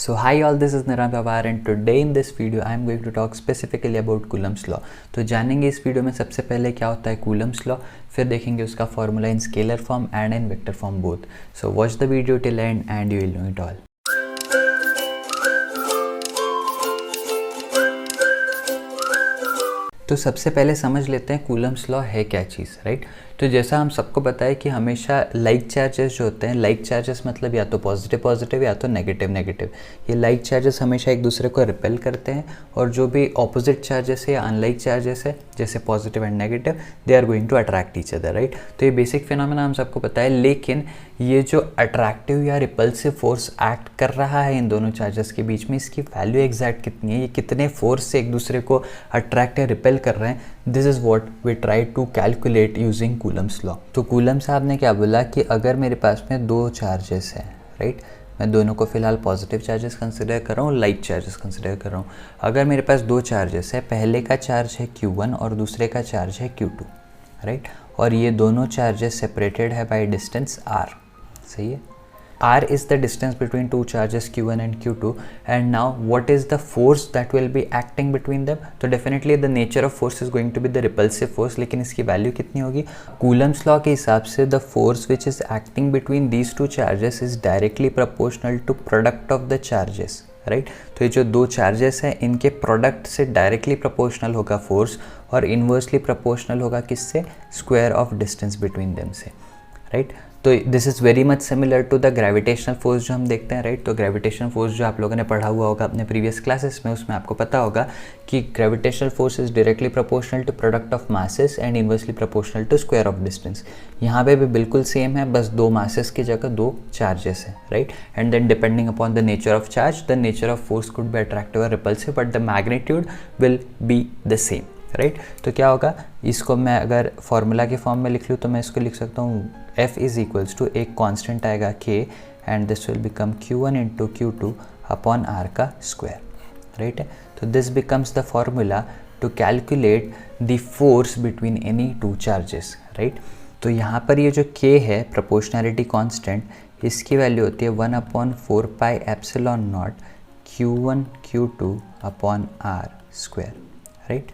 So hi all, this is Niran Pawar and today in this video I am going to talk specifically about Coulomb's law. तो जानेंगे इस video में सबसे पहले क्या होता है Coulomb's law, फिर देखेंगे उसका formula in scalar form and in vector form both. So watch the video till end and you will know it all. तो सबसे पहले समझ लेते हैं कूलम्स लॉ है क्या चीज़, राइट. तो जैसा हम सबको पता है कि हमेशा लाइक चार्जेस जो होते हैं, लाइक चार्जेस मतलब या तो पॉजिटिव पॉजिटिव या तो नेगेटिव नेगेटिव, ये लाइक चार्जेस हमेशा एक दूसरे को रिपेल करते हैं और जो भी ऑपोजिट चार्जेस है या अनलाइक चार्जेस है जैसे positive and negative, they are going to attract each other, right. तो ये बेसिक फिनोमेना हम सबको पता है, लेकिन ये जो अट्रैक्टिव या रिपल्सिव फोर्स एक्ट कर रहा है इन दोनों चार्जेस के बीच में, इसकी वैल्यू एग्जैक्ट कितनी है, ये कितने फोर्स से एक दूसरे को अट्रैक्ट या रिपेल कर रहे हैं, this is what we try to calculate using Coulomb's law. तो कूलम साहब ने क्या बोला कि अगर मेरे पास में दो चार्जेस हैं, राइट, मैं दोनों को फिलहाल पॉजिटिव चार्जेस कंसिडर कर रहा हूँ, लाइक चार्जेस कंसिडर कर रहा हूँ. अगर मेरे पास दो चार्जेस है, पहले का चार्ज है Q1 और दूसरे का चार्ज है Q2, राइट, और ये दोनों चार्जेस सेपरेटेड है बाय डिस्टेंस r. सही है. R is the distance between two charges Q1 and Q2, and now what is the force that will be acting between them? तो definitely the nature of force is going to be the repulsive force, लेकिन इसकी value कितनी होगी? Coulomb's law के हिसाब से the force which is acting between these two charges is directly proportional to product of the charges, राइट. तो ये जो दो चार्जेस हैं इनके प्रोडक्ट से डायरेक्टली प्रोपोर्शनल होगा फोर्स और इन्वर्सली प्रोपोर्शनल होगा किससे? Square of distance between them से, राइट. तो this is very much similar to the gravitational force जो हम देखते हैं, राइट. तो ग्रेविटेशनल फोर्स जो आप लोगों ने पढ़ा हुआ होगा अपने प्रीवियस क्लासेस में, उसमें आपको पता होगा कि gravitational force is directly proportional to product of masses and inversely proportional to square of distance. यहाँ पे भी बिल्कुल सेम है, बस दो मासेस की जगह दो चार्जेस हैं, right. And then depending upon the nature of charge, the nature of force could be attractive और repulsive, but the magnitude will be the same, right. तो क्या होगा, इसको मैं अगर फॉर्मूला के फॉर्म में लिख लूँ तो मैं इसको लिख सकता हूँ F इज इक्वल्स टू एक कांस्टेंट आएगा K and this will become Q1 into Q2 upon R का स्क्वायर, राइट है. तो this becomes the formula to calculate the force between any two charges, right. तो यहाँ पर ये जो K है प्रोपोर्शनैलिटी कांस्टेंट, इसकी वैल्यू होती है 1 upon 4 pi epsilon naught Q1 Q2 upon R square, right.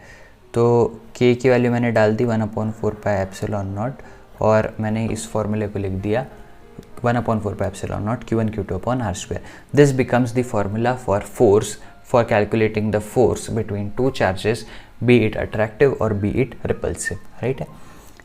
तो K की वैल्यू मैंने डाल दी 1 अपॉन 4 पाई एप्सिलॉन नॉट और मैंने इस फॉर्मूले को लिख दिया 1 upon 4 pi epsilon naught Q1 Q2 upon R square. This becomes the formula for force for calculating the force between two charges, be it attractive और be it repulsive, right.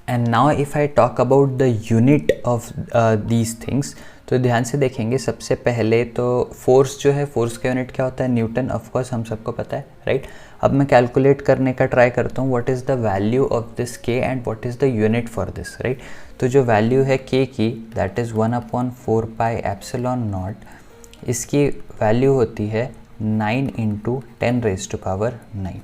And now if I talk about the unit of these things, तो ध्यान से देखेंगे. सबसे पहले तो force जो है, फोर्स का यूनिट क्या होता है? न्यूटन. ऑफकोर्स हम सबको पता है, राइट. अब मैं कैलकुलेट करने का ट्राई करता हूँ what is the value of this K and what is the unit for this, right. तो जो वैल्यू है K की, that is 1 upon 4 pi epsilon not, इसकी वैल्यू होती है 9 इंटू 10 रेज़ टू पावर 9,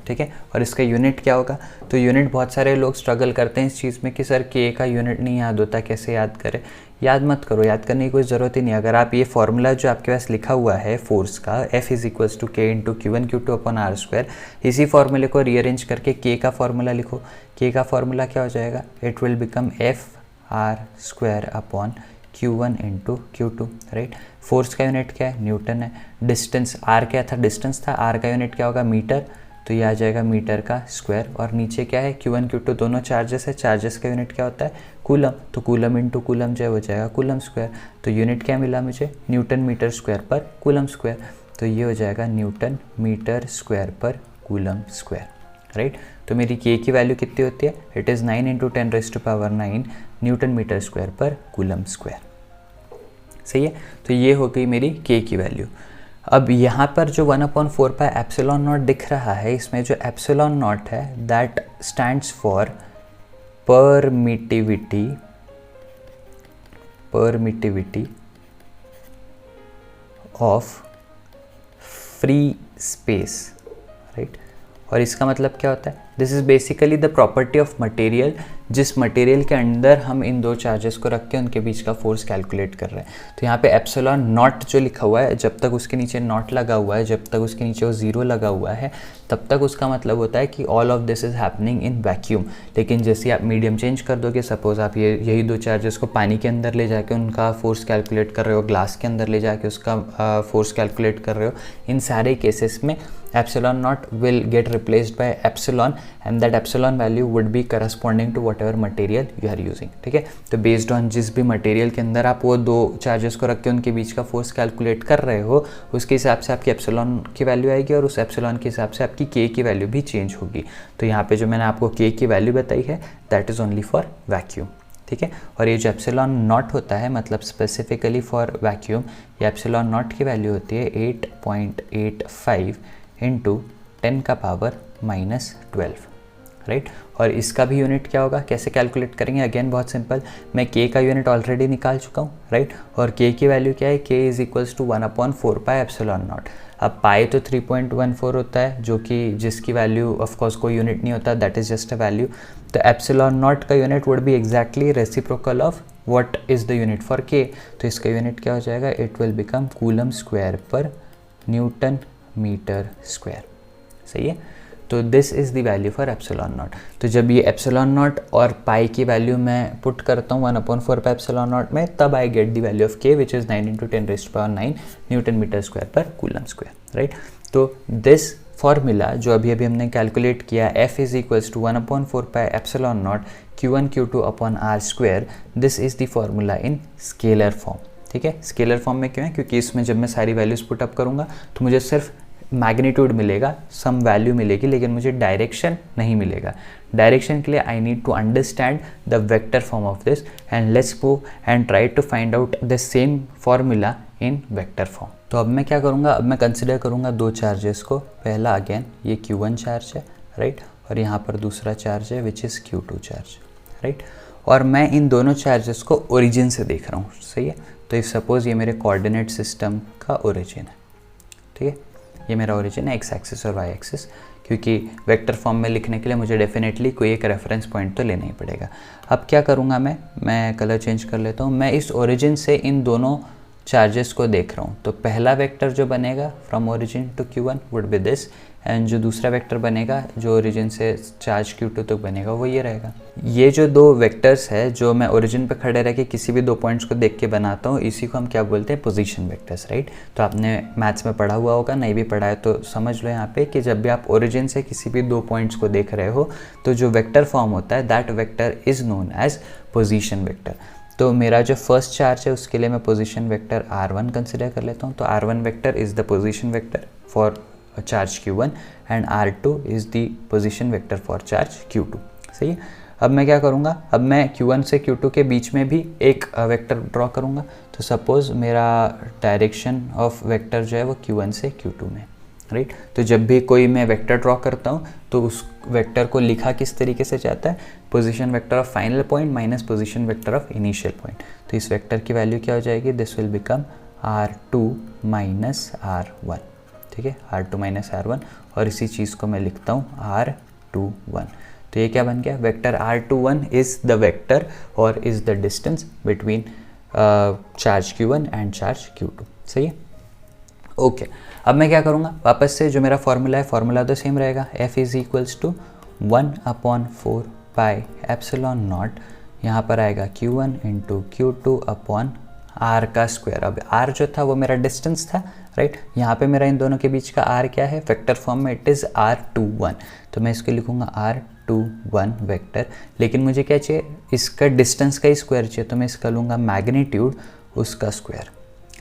ठीक है. और इसका यूनिट क्या होगा? तो यूनिट बहुत सारे लोग स्ट्रगल करते हैं इस चीज़ में कि सर K का यूनिट नहीं याद होता, कैसे याद करें. याद मत करो, याद करने की कोई ज़रूरत ही नहीं. अगर आप ये फॉर्मूला जो आपके पास लिखा हुआ है फोर्स का, F is equals to K into Q1 Q2 upon R square, इसी फॉर्मूले को रीअरेंज करके K का फॉर्मूला लिखो. K का फॉर्मूला क्या हो जाएगा? It will become F R square upon Q1 into Q2, right. Force का यूनिट क्या है? न्यूटन है. डिस्टेंस R क्या था? डिस्टेंस था. R का यूनिट क्या होगा? मीटर. तो ये आ जाएगा मीटर का स्क्वायर. और नीचे क्या है? Q1 Q2 दोनों चार्जेस है. चार्जेस का यूनिट क्या होता है? कूलम. तो कूलम इंटू कूलम जो है वो जाएगा कूलम स्क्वायर. तो यूनिट क्या मिला मुझे? न्यूटन मीटर स्क्वायर पर कूलम स्क्वायर. तो ये हो जाएगा न्यूटन मीटर स्क्वायर पर कूलम स्क्वायर, राइट. तो मेरी K की वैल्यू कितनी होती है? It is 9 into 10 raise to power 9 newton metre square पर कूलम स्क्वायर. सही है. तो ये हो गई मेरी K की वैल्यू. अब यहाँ पर जो 1 अपॉन 4 पाई एप्सिलॉन नॉट दिख रहा है, इसमें जो एप्सिलॉन नॉट है that stands for permittivity of free space, right. और इसका मतलब क्या होता है? This is basically the property of material, जिस मटेरियल के अंदर हम इन दो चार्जेस को रख के उनके बीच का फोर्स कैलकुलेट कर रहे हैं। तो यहाँ पे एप्सिलॉन नॉट जो लिखा हुआ है, जब तक उसके नीचे नॉट लगा हुआ है, जब तक उसके नीचे वो ज़ीरो लगा हुआ है, तब तक उसका मतलब होता है कि all of this is happening in vacuum. लेकिन जैसे आप मीडियम चेंज कर दोगे, सपोज आप यही दो चार्जेस को पानी के अंदर ले जाके उनका फोर्स कैलकुलेट कर रहे हो, ग्लास के अंदर ले जाके उसका फोर्स कैलकुलेट कर रहे हो, इन सारे केसेस में epsilon naught will get replaced by epsilon and that epsilon value would be corresponding to whatever material you are using। ठीक है, तो बेस्ड ऑन जिस भी मटेरियल के अंदर आप वो दो चार्जेस को रख के उनके बीच का फोर्स कैलकुलेट कर रहे हो, उसके हिसाब से आपकी एप्सिलॉन की वैल्यू आएगी और उस एप्सिलॉन के हिसाब से आपकी के की वैल्यू भी चेंज होगी। तो यहाँ पे जो मैंने आपको के की वैल्यू बताई है that is only for vacuum. ठीक है, और ये जो एप्सिलॉन नॉट होता है, मतलब स्पेसिफिकली फॉर वैक्यूम, ये एप्सिलॉन नॉट की वैल्यू होती है 8.85 इंटू 10 का पावर -12, राइट। और इसका भी यूनिट क्या होगा, कैसे कैलकुलेट करेंगे, अगेन बहुत सिंपल, मैं के का यूनिट ऑलरेडी निकाल चुका हूँ, राइट। और के की वैल्यू क्या है, K is equals to 1/4 pi epsilon naught. अब पाई तो 3.14 होता है, जो कि जिसकी वैल्यू ऑफकोर्स कोई यूनिट नहीं होता, that is just a value. तो एप्सिलॉन नॉट का unit would be exactly reciprocal of what is the unit for के। तो इसका यूनिट क्या हो जाएगा, it will become coulomb square पर न्यूटन मीटर स्क्वायर। सही है, तो this is the value for epsilon not. तो जब ये एप्सिलॉन नॉट और पाई की वैल्यू मैं पुट करता हूँ 1/4 पाई एप्सिलॉन नॉट में, तब I get the value of k which is 9 × 10⁻⁹ newton metre square पर कूलम स्क्वायर, राइट। तो दिस फॉर्मूला जो अभी हमने कैलकुलेट किया, F is equals to 1/4 pi epsilon naught Q1 Q2 upon R square, this is the formula in scalar form. ठीक है, scalar form में क्यों है, क्योंकि इसमें जब मैं सारी वैल्यूज़ पुट अप करूँगा तो मुझे सिर्फ मैग्नीट्यूड मिलेगा, सम वैल्यू मिलेगी, लेकिन मुझे डायरेक्शन नहीं मिलेगा। डायरेक्शन के लिए I need to understand the vector form of this and let's move and try to find out the same formula in vector form. तो अब मैं क्या करूँगा, अब मैं कंसिडर करूँगा दो चार्जेस को। पहला अगेन ये Q1 चार्ज है, राइट, और यहाँ पर दूसरा चार्ज है which is Q2 charge, right. और मैं इन दोनों चार्जेस को ओरिजिन से देख रहा हूँ, सही है। तो इफ सपोज ये मेरे कोऑर्डिनेट सिस्टम का ओरिजिन है, ठीक है, ये मेरा ओरिजिन है एक्स एक्सिस और वाई एक्सिस, क्योंकि वेक्टर फॉर्म में लिखने के लिए मुझे डेफिनेटली कोई एक रेफरेंस पॉइंट तो लेना ही पड़ेगा। अब क्या करूँगा, मैं कलर चेंज कर लेता हूँ। मैं इस ओरिजिन से इन दोनों चार्जेस को देख रहा हूँ, तो पहला वेक्टर जो बनेगा from origin to Q1 would be this, and जो दूसरा वेक्टर बनेगा जो ओरिजिन से चार्ज Q2 तक बनेगा वो ये रहेगा। ये जो दो वेक्टर्स है जो मैं ओरिजिन पे खड़े रह के किसी भी दो पॉइंट्स को देख के बनाता हूँ, इसी को हम क्या बोलते हैं, पोजीशन वेक्टर्स, राइट। तो आपने मैथ्स में पढ़ा हुआ होगा, नहीं भी पढ़ा है तो समझ लो यहाँ पे कि जब भी आप ओरिजिन से किसी भी दो पॉइंट्स को देख रहे हो तो जो वेक्टर फॉर्म होता है that vector is known as position vector. तो मेरा जो फर्स्ट चार्ज है उसके लिए मैं पोजीशन वेक्टर R1 कंसिडर कर लेता हूँ। तो R1 vector is the position vector for charge Q1 and R2 is the position vector for charge Q2, सही है। अब मैं क्या करूँगा, अब मैं Q1 से Q2 के बीच में भी एक वेक्टर ड्रॉ करूँगा। तो सपोज़ मेरा डायरेक्शन ऑफ वेक्टर जो है वो Q1 से Q2 में, राइट। तो जब भी कोई मैं वेक्टर ड्रॉ करता हूँ तो उस वेक्टर को लिखा किस तरीके से जाता है, position vector of final point minus position vector of initial point. तो इस वेक्टर की वैल्यू क्या हो जाएगी, this will become R2 minus R1, ठीक है, R2 माइनस R1, और इसी चीज़ को मैं लिखता हूँ R21। तो ये क्या बन गया, vector R21 is the vector और is the distance between charge Q1 and charge Q2, सही है। ओके, अब मैं क्या करूँगा, वापस से जो मेरा फॉर्मूला है, फॉर्मूला तो सेम रहेगा, F is equals to 1/4 pi epsilon naught, यहाँ पर आएगा Q1 into Q2 upon R का स्क्वायर। अब R जो था वो मेरा डिस्टेंस था, राइट। यहाँ पे मेरा इन दोनों के बीच का R क्या है, वेक्टर फॉर्म में इट इज़ R21, तो मैं इसको लिखूँगा R21 वेक्टर। लेकिन मुझे क्या चाहिए, इसका डिस्टेंस का ही स्क्वायर चाहिए, तो मैं इसका लूँगा मैग्नीट्यूड उसका स्क्वायर,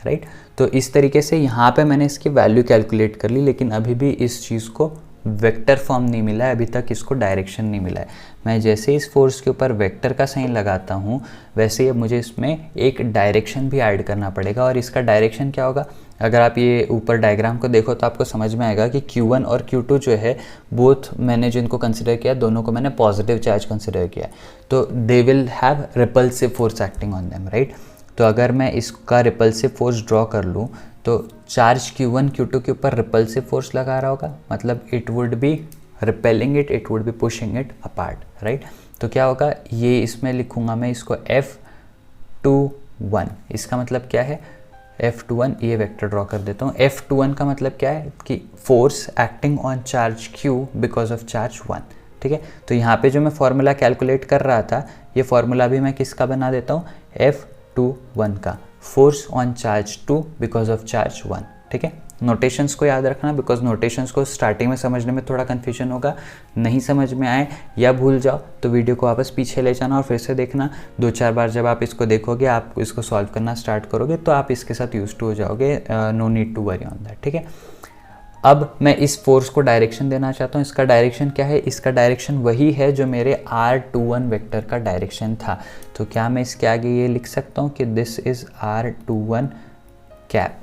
राइट। तो इस तरीके से यहाँ पे मैंने इसकी वैल्यू कैलकुलेट कर ली, लेकिन अभी भी इस चीज़ को वेक्टर फॉर्म नहीं मिला है, अभी तक इसको डायरेक्शन नहीं मिला है। मैं जैसे इस फोर्स के ऊपर वेक्टर का साइन लगाता हूँ वैसे ही मुझे इसमें एक डायरेक्शन भी ऐड करना पड़ेगा। और इसका डायरेक्शन क्या होगा, अगर आप ये ऊपर डायग्राम को देखो तो आपको समझ में आएगा कि Q1 और Q2 जो है बोथ मैंने जिनको कंसिडर किया दोनों को मैंने पॉजिटिव चार्ज कंसिडर किया, तो they will have repulsive force acting on them, right. तो अगर मैं इसका रिपल्सिव फोर्स ड्रॉ कर लूँ तो चार्ज Q1 Q2 के ऊपर रिपल्सिव फोर्स लगा रहा होगा, मतलब it would be repelling it, it would be pushing it apart, right. तो क्या होगा, ये इसमें लिखूंगा मैं इसको F21, इसका मतलब क्या है F21, ये वेक्टर ड्रॉ कर देता हूँ। F21 का मतलब क्या है कि force acting on charge Q because of charge 1, ठीक है। तो यहाँ पे जो मैं फॉर्मूला कैलकुलेट कर रहा था, ये फॉर्मूला भी मैं किसका बना देता हूँ, F21 का, force on charge 2 because of charge 1, ठीक है। नोटेशंस को याद रखना, बिकॉज नोटेशंस को स्टार्टिंग में समझने में थोड़ा कन्फ्यूजन होगा, नहीं समझ में आए या भूल जाओ तो वीडियो को वापस पीछे ले जाना और फिर से देखना। 2-4 बार जब आप इसको देखोगे, आप इसको सॉल्व करना स्टार्ट करोगे तो आप इसके साथ यूज टू हो जाओगे, no need to worry on that, ठीक है। अब मैं इस फोर्स को डायरेक्शन देना चाहता हूँ। इसका डायरेक्शन क्या है, इसका डायरेक्शन वही है जो मेरे R21 वेक्टर का डायरेक्शन था। तो क्या मैं इसके आगे ये लिख सकता हूँ कि this is R21 cap.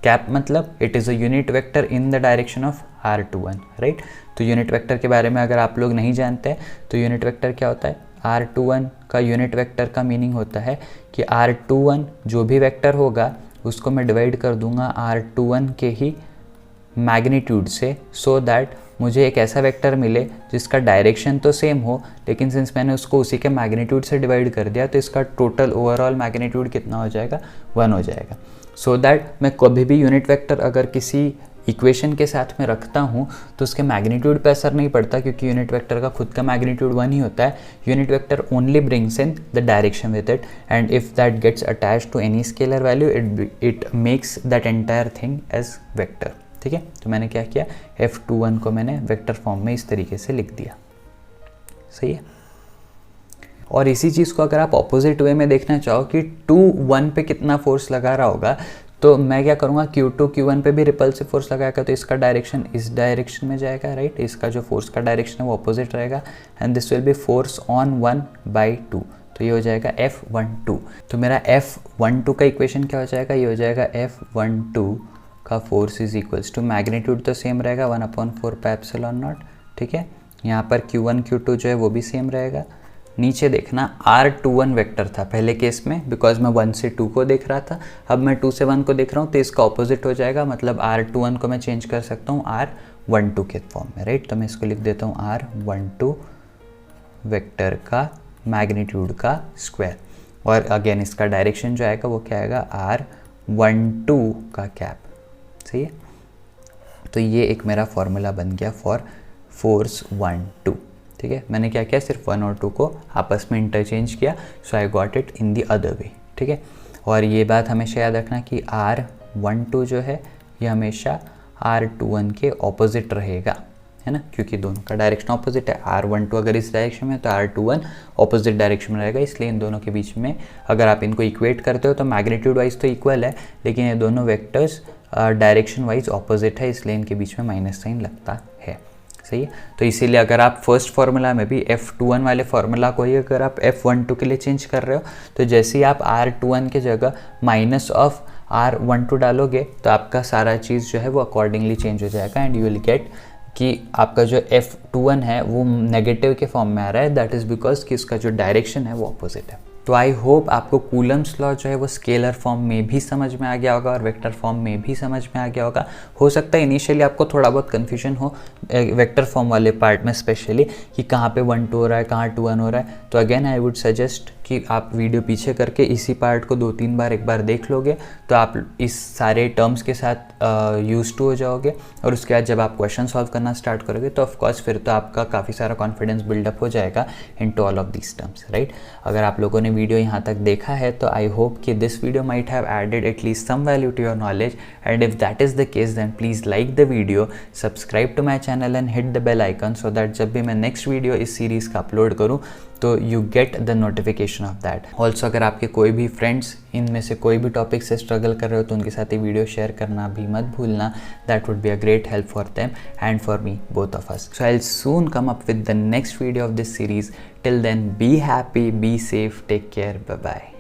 Cap मतलब it is a unit vector in the direction of R21, right. तो यूनिट वेक्टर के बारे में अगर आप लोग नहीं जानते तो यूनिट वेक्टर क्या होता है, R21 का यूनिट वेक्टर का मीनिंग होता है कि R21 जो भी वेक्टर होगा उसको मैं डिवाइड कर दूंगा R21 के ही मैग्नीट्यूड से, सो दैट मुझे एक ऐसा वेक्टर मिले जिसका डायरेक्शन तो सेम हो, लेकिन सिंस मैंने उसको उसी के मैग्नीट्यूड से डिवाइड कर दिया तो इसका टोटल ओवरऑल मैग्नीट्यूड कितना हो जाएगा, 1 हो जाएगा। सो दैट मैं कभी भी यूनिट वेक्टर अगर किसी इक्वेशन के साथ में रखता हूँ तो उसके मैग्नीट्यूड पे असर नहीं पड़ता, क्योंकि यूनिट वेक्टर का खुद का मैग्नीट्यूड 1 ही होता है। Unit vector only brings in the direction with it, and if that gets attached to any scalar value it makes that entire thing as vector, ठीक है। तो मैंने क्या किया, F21 को मैंने वेक्टर फॉर्म में इस तरीके से लिख दिया, सही है। और इसी चीज़ को अगर आप ऑपोजिट वे में देखना चाहो कि 2-1 पे कितना फोर्स लगा रहा होगा, तो मैं क्या करूँगा, Q2 Q1 पे भी रिपल्सिव फोर्स लगाएगा तो इसका डायरेक्शन इस डायरेक्शन में जाएगा, राइट। इसका जो फोर्स का डायरेक्शन है वो ऑपोजिट रहेगा, and this will be force on 1/2, तो ये हो जाएगा F12। तो मेरा F12 का इक्वेशन क्या हो जाएगा, ये हो जाएगा F12 का force is equals to, magnitude तो सेम रहेगा 1/4πε0, ठीक है। यहाँ पर Q1 Q2 जो है वो भी सेम रहेगा। नीचे देखना R21 वेक्टर था पहले केस में, बिकॉज मैं 1 से 2 को देख रहा था, अब मैं 2 से 1 को देख रहा हूँ तो इसका ऑपोजिट हो जाएगा, मतलब R21 को मैं चेंज कर सकता हूँ R12 के फॉर्म में, राइट। तो मैं इसको लिख देता हूँ R12 वेक्टर का मैग्नीट्यूड का स्क्वायर, और अगेन इसका डायरेक्शन जो आएगा वो क्या आएगा, R12 का कैप, सही है। तो ये एक मेरा फॉर्मूला बन गया फॉर फोर्स 1-2, ठीक है। मैंने क्या किया, सिर्फ 1 और 2 को आपस में इंटरचेंज किया, so I got it in the other way, ठीक है। और ये बात हमेशा याद रखना कि R12 जो है ये हमेशा R21 के ऑपोजिट रहेगा, है ना, क्योंकि दोनों का डायरेक्शन ऑपोजिट है। R12 अगर इस डायरेक्शन में तो R21 ऑपोजिट डायरेक्शन में रहेगा, इसलिए इन दोनों के बीच में अगर आप इनको इक्वेट करते हो तो मैग्नीट्यूड वाइज तो इक्वल है, लेकिन ये दोनों वेक्टर्स डायरेक्शन वाइज ऑपोजिट है, इसलिए इनके बीच में माइनस साइन लगता है, सही है। तो इसीलिए अगर आप फर्स्ट फार्मूला में भी F21 वाले फार्मूला को ही अगर आप F12 के लिए चेंज कर रहे हो, तो जैसे ही आप R21 के जगह माइनस ऑफ R12 डालोगे तो आपका सारा चीज़ जो है वो अकॉर्डिंगली चेंज हो जाएगा, एंड यू विल गेट कि आपका जो F21 है वो नेगेटिव के फॉर्म में आ रहा है, दैट इज़ बिकॉज कि उसका जो डायरेक्शन है वो अपोजिट है। तो आई होप आपको कूलम्स लॉ जो है वो स्केलर फॉर्म में भी समझ में आ गया होगा और वेक्टर फॉर्म में भी समझ में आ गया होगा। हो सकता है इनिशियली आपको थोड़ा बहुत कन्फ्यूजन हो वेक्टर फॉर्म वाले पार्ट में स्पेशली, कि कहाँ पे 1-2 हो रहा है, कहाँ 2-1 हो रहा है। तो अगेन आई वुड सजेस्ट कि आप वीडियो पीछे करके इसी पार्ट को 2-3 बार एक बार देख लोगे तो आप इस सारे टर्म्स के साथ यूज टू हो जाओगे, और उसके बाद जब आप क्वेश्चन सॉल्व करना स्टार्ट करोगे तो ऑफकोर्स फिर तो आपका काफ़ी सारा कॉन्फिडेंस बिल्डअप हो जाएगा into all of these terms, right. अगर आप लोगों ने वीडियो यहाँ तक देखा है तो आई होप कि this video might have added at least some value to your knowledge, and if that is the case then please like the video, subscribe to my channel and hit the bell icon, so that जब भी मैं next video इस series का upload करूँ तो you get the notification of that. Also अगर आपके कोई भी फ्रेंड्स इनमें से कोई भी टॉपिक से स्ट्रगल कर रहे हो तो उनके साथ ये वीडियो शेयर करना भी मत भूलना, that would be a great help for them and for me, both of us. So I will soon come up with the next video of this series. Till then, be happy, be safe, take care, bye bye.